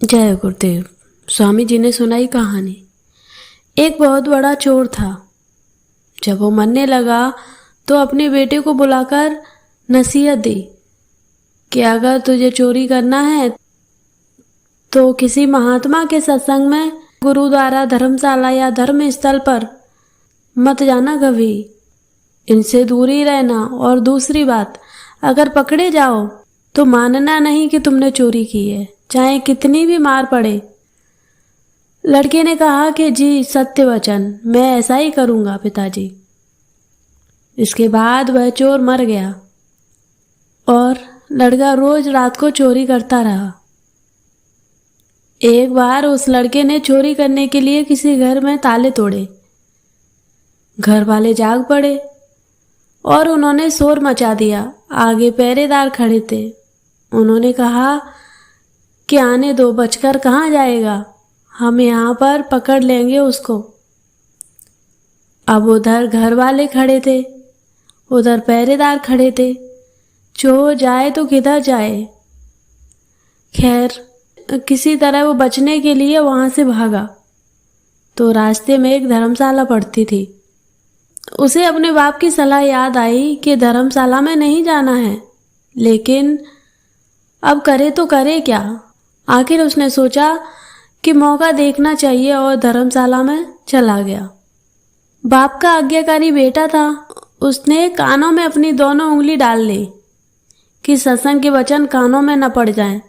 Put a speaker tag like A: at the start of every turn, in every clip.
A: जय गुरुदेव। स्वामी जी ने सुनाई कहानी। एक बहुत बड़ा चोर था। जब वो मरने लगा तो अपने बेटे को बुलाकर नसीहत दी कि अगर तुझे चोरी करना है तो किसी महात्मा के सत्संग में, गुरुद्वारा, धर्मशाला या धर्म स्थल पर मत जाना कभी। इनसे दूर ही रहना। और दूसरी बात, अगर पकड़े जाओ तो मानना नहीं कि तुमने चोरी की है, चाहे कितनी भी मार पड़े। लड़के ने कहा कि जी सत्य वचन, मैं ऐसा ही करूंगा पिताजी। इसके बाद वह चोर मर गया और लड़का रोज रात को चोरी करता रहा। एक बार उस लड़के ने चोरी करने के लिए किसी घर में ताले तोड़े। घर वाले जाग पड़े और उन्होंने शोर मचा दिया। आगे पहरेदार खड़े थे। उन्होंने कहा कि आने दो, बचकर कहाँ जाएगा, हम यहाँ पर पकड़ लेंगे उसको। अब उधर घर वाले खड़े थे, उधर पहरेदार खड़े थे। चोर जाए तो किधर जाए। खैर किसी तरह वो बचने के लिए वहां से भागा तो रास्ते में एक धर्मशाला पड़ती थी। उसे अपने बाप की सलाह याद आई कि धर्मशाला में नहीं जाना है, लेकिन अब करे तो करे क्या। आखिर उसने सोचा कि मौका देखना चाहिए और धर्मशाला में चला गया। बाप का आज्ञाकारी बेटा था। उसने कानों में अपनी दोनों उंगली डाल ली कि सत्संग के वचन कानों में न पड़ जाएं।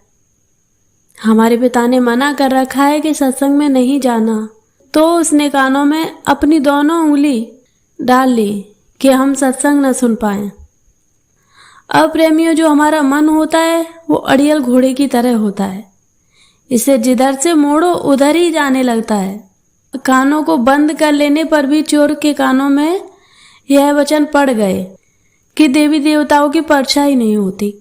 A: हमारे पिता ने मना कर रखा है कि सत्संग में नहीं जाना, तो उसने कानों में अपनी दोनों उंगली डाल ली कि हम सत्संग न सुन पाए। अब प्रेमियों, जो हमारा मन होता है वो अड़ियल घोड़े की तरह होता है। इसे जिधर से मोड़ो उधर ही जाने लगता है। कानों को बंद कर लेने पर भी चोर के कानों में यह वचन पड़ गए कि देवी देवताओं की परछाई नहीं होती।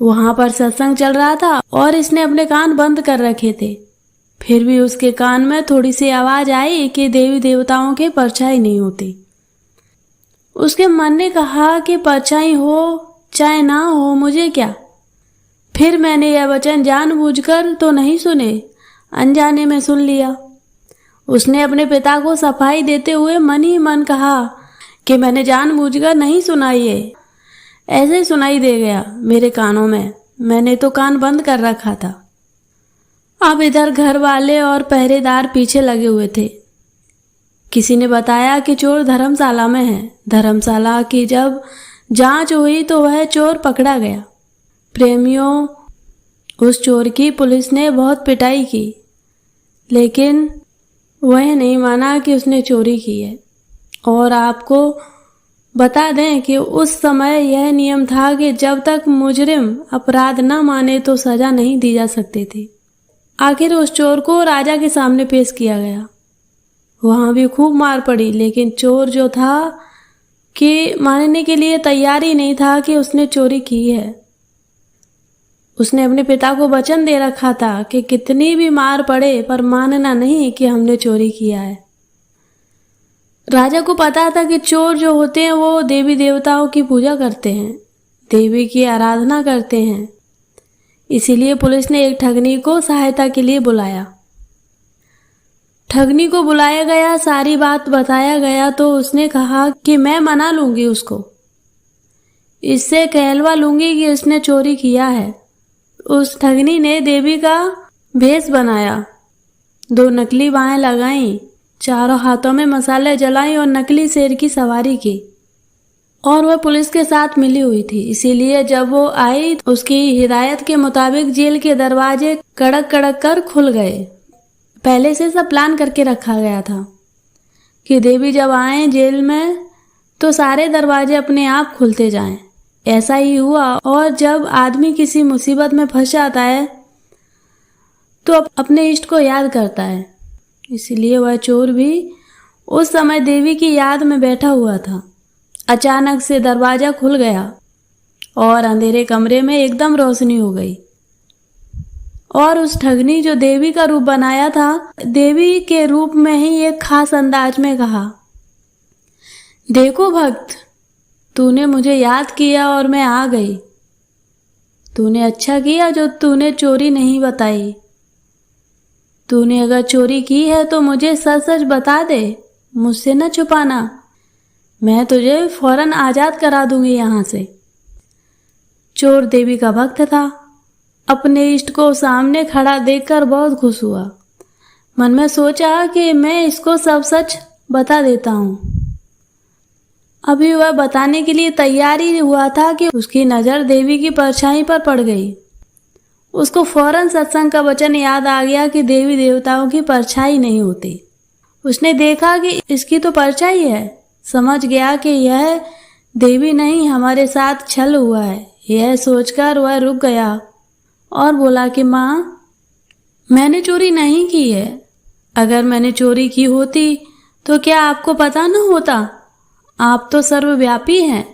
A: वहां पर सत्संग चल रहा था और इसने अपने कान बंद कर रखे थे। फिर भी उसके कान में थोड़ी सी आवाज आई कि देवी देवताओं की परछाई नहीं होती। उसके मन ने कहा कि परछाई हो चाहे ना हो, मुझे क्या। फिर मैंने यह वचन जानबूझकर तो नहीं सुने, अनजाने में सुन लिया। उसने अपने पिता को सफाई देते हुए मन ही मन कहा कि मैंने जानबूझकर नहीं सुना, ये ऐसे सुनाई दे गया मेरे कानों में, मैंने तो कान बंद कर रखा था। अब इधर घर वाले और पहरेदार पीछे लगे हुए थे। किसी ने बताया कि चोर धर्मशाला में है। धर्मशाला की जब जांच हुई तो वह चोर पकड़ा गया। प्रेमियों, उस चोर की पुलिस ने बहुत पिटाई की, लेकिन वह नहीं माना कि उसने चोरी की है। और आपको बता दें कि उस समय यह नियम था कि जब तक मुजरिम अपराध न माने तो सजा नहीं दी जा सकती थी। आखिर उस चोर को राजा के सामने पेश किया गया। वहां भी खूब मार पड़ी, लेकिन चोर जो था कि मानने के लिए तैयार ही नहीं था कि उसने चोरी की है। उसने अपने पिता को वचन दे रखा था कि कितनी भी मार पड़े पर मानना नहीं कि हमने चोरी किया है। राजा को पता था कि चोर जो होते हैं वो देवी देवताओं की पूजा करते हैं, देवी की आराधना करते हैं। इसीलिए पुलिस ने एक ठगनी को सहायता के लिए बुलाया। ठगनी को बुलाया गया, सारी बात बताया गया तो उसने कहा कि मैं मना लूंगी उसको, इससे कहलवा लूंगी कि उसने चोरी किया है। उस ठगनी ने देवी का भेष बनाया, 2 नकली बाहें लगाई, चारों हाथों में मसाले जलाई और नकली शेर की सवारी की। और वह पुलिस के साथ मिली हुई थी। इसीलिए जब वो आई उसकी हिदायत के मुताबिक जेल के दरवाजे कड़क कड़क कर खुल गए। पहले से सब प्लान करके रखा गया था कि देवी जब आए जेल में तो सारे दरवाजे अपने आप खुलते जाएं। ऐसा ही हुआ। और जब आदमी किसी मुसीबत में फंस जाता है तो अपने इष्ट को याद करता है। इसीलिए वह चोर भी उस समय देवी की याद में बैठा हुआ था। अचानक से दरवाजा खुल गया और अंधेरे कमरे में एकदम रोशनी हो गई। और उस ठगनी जो देवी का रूप बनाया था, देवी के रूप में ही एक खास अंदाज में कहा, देखो भक्त, तूने मुझे याद किया और मैं आ गई। तूने अच्छा किया जो तूने चोरी नहीं बताई। तूने अगर चोरी की है तो मुझे सच सच बता दे, मुझसे न छुपाना। मैं तुझे फौरन आजाद करा दूंगी यहाँ से। चोर देवी का भक्त था। अपने इष्ट को सामने खड़ा देखकर बहुत खुश हुआ। मन में सोचा कि मैं इसको सब सच बता देता हूँ। अभी वह बताने के लिए तैयार ही हुआ था कि उसकी नज़र देवी की परछाई पर पड़ गई। उसको फौरन सत्संग का वचन याद आ गया कि देवी देवताओं की परछाई नहीं होती। उसने देखा कि इसकी तो परछाई है। समझ गया कि यह देवी नहीं, हमारे साथ छल हुआ है। यह सोचकर वह रुक गया और बोला कि माँ, मैंने चोरी नहीं की है। अगर मैंने चोरी की होती तो क्या आपको पता न होता? आप तो सर्वव्यापी हैं,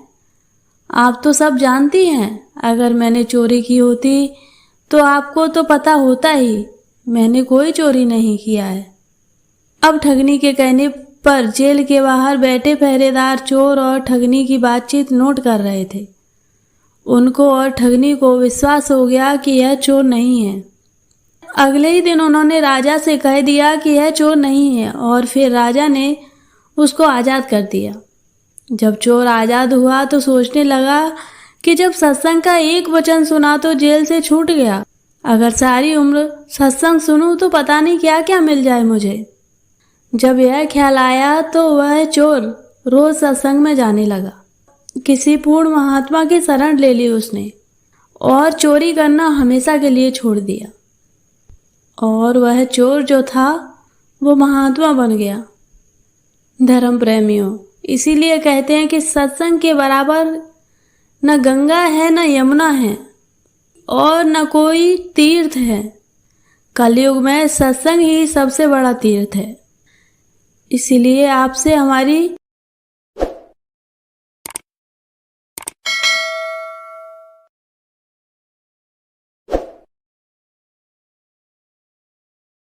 A: आप तो सब जानती हैं। अगर मैंने चोरी की होती तो आपको तो पता होता ही। मैंने कोई चोरी नहीं किया है। अब ठगनी के कहने पर जेल के बाहर बैठे पहरेदार चोर और ठगनी की बातचीत नोट कर रहे थे। उनको और ठगनी को विश्वास हो गया कि यह चोर नहीं है। अगले ही दिन उन्होंने राजा से कह दिया कि यह चोर नहीं है और फिर राजा ने उसको आज़ाद कर दिया। जब चोर आज़ाद हुआ तो सोचने लगा कि जब सत्संग का एक वचन सुना तो जेल से छूट गया। अगर सारी उम्र सत्संग सुनूं तो पता नहीं क्या क्या मिल जाए मुझे। जब यह ख्याल आया तो वह चोर रोज सत्संग में जाने लगा। किसी पूर्ण महात्मा की शरण ले ली उसने और चोरी करना हमेशा के लिए छोड़ दिया। और वह चोर जो था वो महात्मा बन गया। धर्म प्रेमियों, इसीलिए कहते हैं कि सत्संग के बराबर न गंगा है न यमुना है और न कोई तीर्थ है। कलयुग में सत्संग ही सबसे बड़ा तीर्थ है। इसीलिए आपसे हमारी